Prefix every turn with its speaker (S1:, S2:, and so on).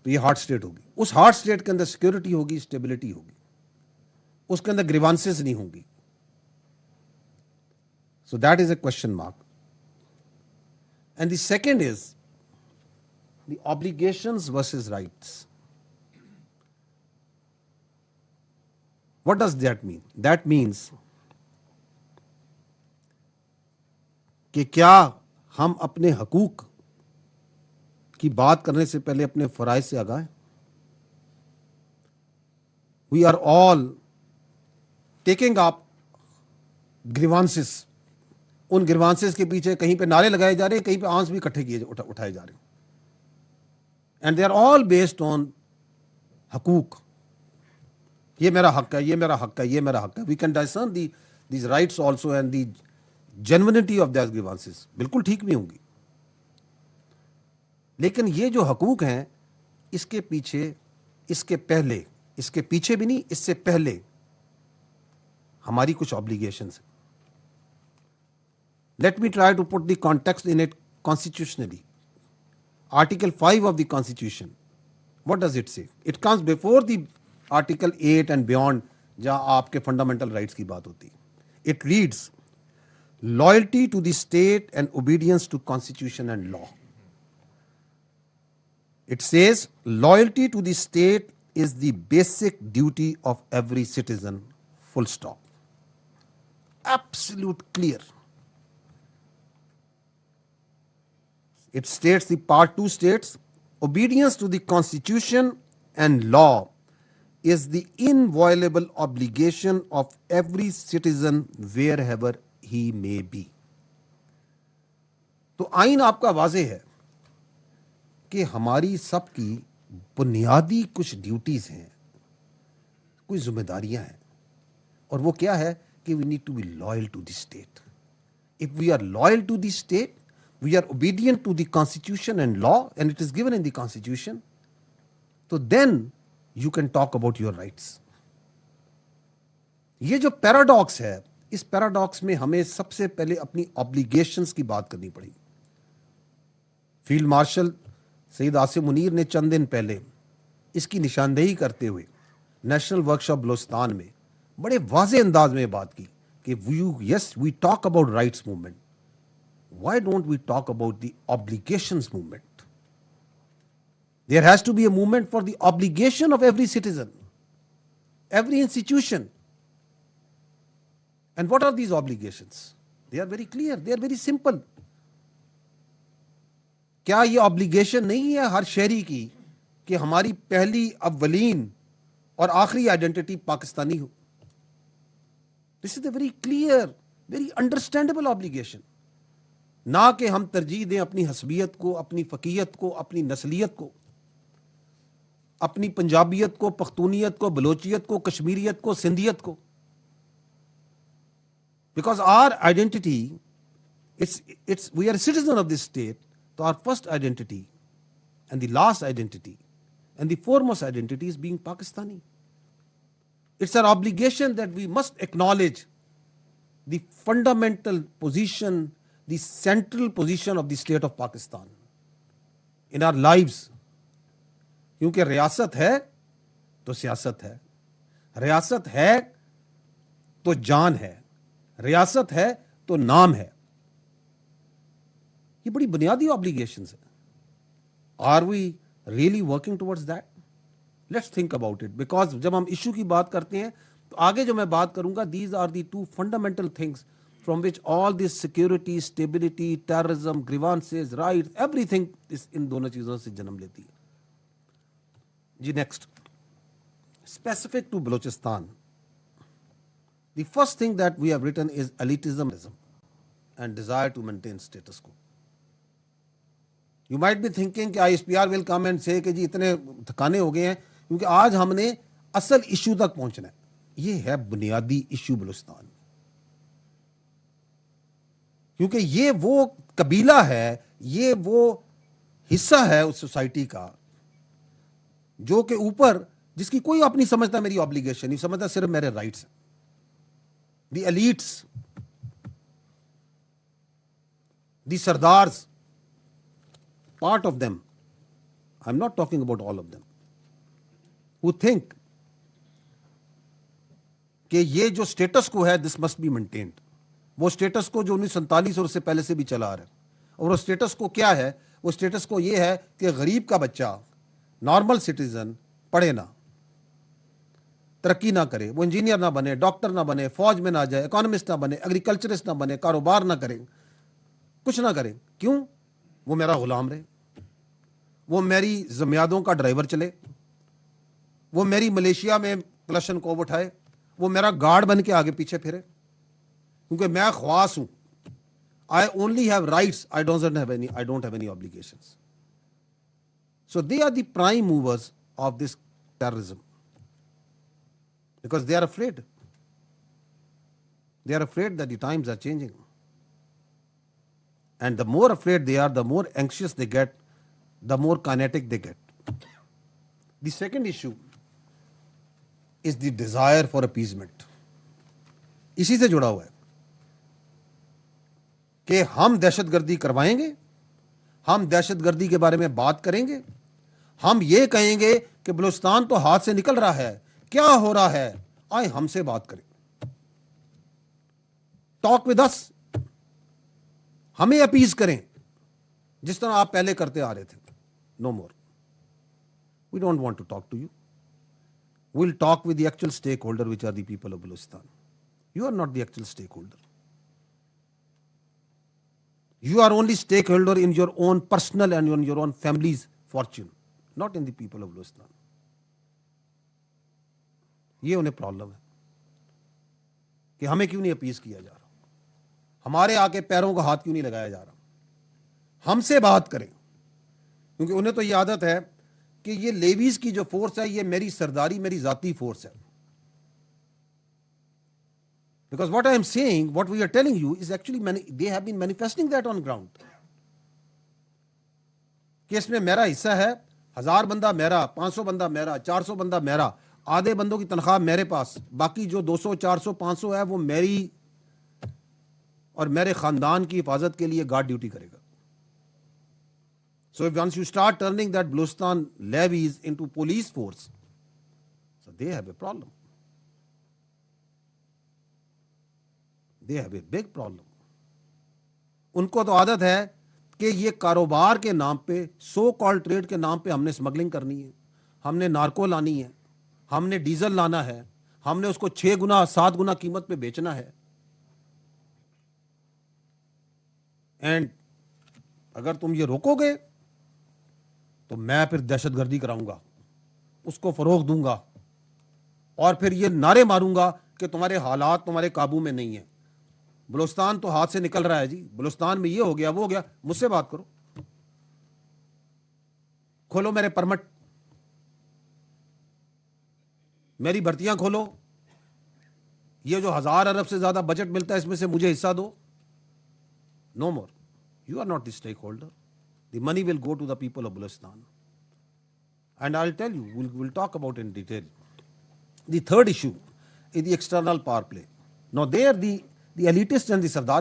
S1: तो ये hard state होगी। उस हार्ड स्टेट के अंदर सिक्योरिटी होगी, स्टेबिलिटी होगी, उसके अंदर ग्रीवांसेस नहीं होंगी। So that is a question mark. And the second is the obligations versus rights. What does that mean? That means कि क्या हम अपने हकूक की बात करने से पहले अपने फराइज से आगाह हैं? We are all taking up grievances. उन ग्रीवांसेस के पीछे कहीं पे नारे लगाए जा रहे हैं, कहीं पे आंस भी इकट्ठे किए उठाए जा रहे हैं। And they are all based on हकूक। ये मेरा हक है, ये मेरा हक है, ये मेरा हक है। We can discern these rights also and the genuineness of these grievances बिल्कुल ठीक भी होंगी। लेकिन ये जो हकूक हैं, इसके पीछे, इसके पहले, इसके पीछे भी नहीं, इससे पहले हमारी कुछ ऑब्लिगेशंस हैं। Let me try to put the context in it constitutionally. Article 5 of the constitution, what does it say? It comes before the article 8 and beyond, जहां आपके फंडामेंटल राइट्स की बात होती है। It reads loyalty to the state and obedience to constitution and law. It says loyalty to the state is the basic duty of every citizen, full stop. Absolute clear. It states, the part 2 states, obedience to the constitution and law is the inviolable obligation of every citizen wherever he may be. तो आइन आपका वाज़ेह है कि हमारी सबकी बुनियादी कुछ duties हैं, कुछ जिम्मेदारियां हैं, और वो क्या है कि we need to be loyal to the state. If we are loyal to the state, we are obedient to the constitution and law, and it is given in the constitution, तो then you can talk about your rights. ये जो paradox है, इस paradox में हमें सबसे पहले अपनी ऑब्लिगेशंस की बात करनी पड़ी। फील्ड मार्शल सईद आसिम मुनीर ने चंद दिन पहले इसकी निशानदेही करते हुए नेशनल वर्कशॉप बलोचिस्तान में बड़े वाज़े अंदाज में बात की कि yes we talk about rights movement, why don't we talk about the obligations movement? There has to be a movement for the obligation of every citizen, every institution. And what are these obligations? They are very clear, they are very simple. क्या ये obligation नहीं है हर शहरी की कि हमारी पहली, अव्वलीन और आखिरी आइडेंटिटी पाकिस्तानी हो? This is a very clear, very understandable obligation. ना कि हम तरजीह दें अपनी हसबियत को, अपनी फकीयत को, अपनी नस्लियत को, अपनी पंजाबियत को, पख्तूनियत को, बलोचियत को, कश्मीरियत को, सिंधियत को। Because our identity, it's we are citizen of this state. So our first identity and the last identity and the foremost identity is being Pakistani. It's our obligation that we must acknowledge the fundamental position, the central position of the state of Pakistan in our lives. क्योंकि रियासत है तो सियासत है, रियासत है तो जान है, रियासत है तो नाम है। ये बड़ी बुनियादी ऑब्लिगेशंस है। Are we really working towards that? Let's think about it, because जब हम इशू की बात करते हैं तो आगे जो मैं बात करूंगा, these are the two fundamental things from which all this security, stability, terrorism, grievances, rights, everything in दोनों चीजों से जन्म लेती है। जी next, specific to Balochistan, the first thing that we have written is elitism and desire to maintain status quo. You might be thinking कि ISPR will come and say कि जी इतने थकाने हो गए हैं, क्योंकि आज हमने असल इशू तक पहुंचना है। ये है बुनियादी इशू बलूचिस्तान, क्योंकि ये वो कबीला है, ये वो हिस्सा है उस सोसाइटी का जो के ऊपर, जिसकी कोई अपनी समझता मेरी ऑब्लिगेशन नहीं समझता, सिर्फ मेरे rights. The elites, the sardars, part of them I'm not talking about all of them, who think कि ये जो स्टेटस को है दिस मस्ट बी मेंटेन्ड, वो स्टेटस को जो 1947 और उससे पहले से भी चला आ रहा है। और वो स्टेटस को क्या है? वो स्टेटस को ये है कि गरीब का बच्चा, नॉर्मल सिटीजन, पढ़े ना, तरक्की ना करे, वो इंजीनियर ना बने, डॉक्टर ना बने, फौज में ना जाए, इकोनॉमिस्ट ना बने, एग्रीकल्चरिस्ट ना बने, कारोबार ना करे, कुछ ना करे। क्यों? वो मेरा गुलाम रहे, वो मेरी जमियादों का ड्राइवर चले, वो मेरी मलेशिया में क्लशन को उठाए, वो मेरा गार्ड बन के आगे पीछे फिरे, क्योंकि मैं ख्वास हूं। I only have rights, I don't have any obligations. So they are the prime movers of this terrorism, because they are afraid. They are afraid that the times are changing. And the more afraid they are, the more anxious they get, the more kinetic they get. The second issue is the desire for appeasement. इसी से जुड़ा हुआ है कि हम दहशतगर्दी करवाएंगे, हम दहशतगर्दी के बारे में बात करेंगे, हम ये कहेंगे कि बलूचिस्तान तो हाथ से निकल रहा है, क्या हो रहा है, आए हमसे बात करें, टॉक विद अस, हमें अपीज करें जिस तरह आप पहले करते आ रहे थे। No more, we don't want to talk to you, we'll talk with the actual stakeholder, which are the people of Balochistan. You are not the actual stakeholder. You are only stakeholder in your own personal and in your own family's fortune, not in the people of Balochistan. ये उन्हें problem है कि हमें क्यों नहीं appease किया जा रहा, हमारे आके पैरों का हाथ क्यों नहीं लगाया जा रहा, हमसे बात करें। क्योंकि उन्हें तो ये आदत है कि ये लेवीज की जो फोर्स है ये मेरी सरदारी, मेरी जाती फोर्स है। Because what I am saying, what we are telling you is actually they have been manifesting that on ground. कि इसमें मेरा हिस्सा है, 1000 बंदा मेरा, 500 बंदा मेरा, 400 बंदा मेरा, आधे बंदों की तनख्वाह मेरे पास, बाकी जो 200, 400, 500 है वो मेरी और मेरे खानदान की हिफाजत के लिए गार्ड ड्यूटी करेगा। So once you start turning that Balochistan levies into police force, so they have a problem. They have a big problem. उनको तो आदत है कि ये कारोबार के नाम पे, सो कॉल्ड ट्रेड के नाम पे हमने स्मगलिंग करनी है, हमने नार्को लानी है, हमने डीजल लाना है, हमने उसको 6 गुना 7 गुना कीमत पे बेचना है। एंड अगर तुम ये रोकोगे तो मैं फिर दहशतगर्दी कराऊंगा, उसको फरोग दूंगा और फिर ये नारे मारूंगा कि तुम्हारे हालात तुम्हारे काबू में नहीं है, बलूचिस्तान तो हाथ से निकल रहा है जी, बलूचिस्तान में ये हो गया वो हो गया। मुझसे बात करो, खोलो मेरे परमिट, मेरी भर्तियां खोलो, ये जो 1000 अरब से ज्यादा बजट मिलता है इसमें से मुझे हिस्सा दो। No more, you are not the stakeholder, the money will go to the people of Balochistan. And I'll tell you, we'll talk about in detail. The third issue is the external power play. Now there the elitists and the Sardar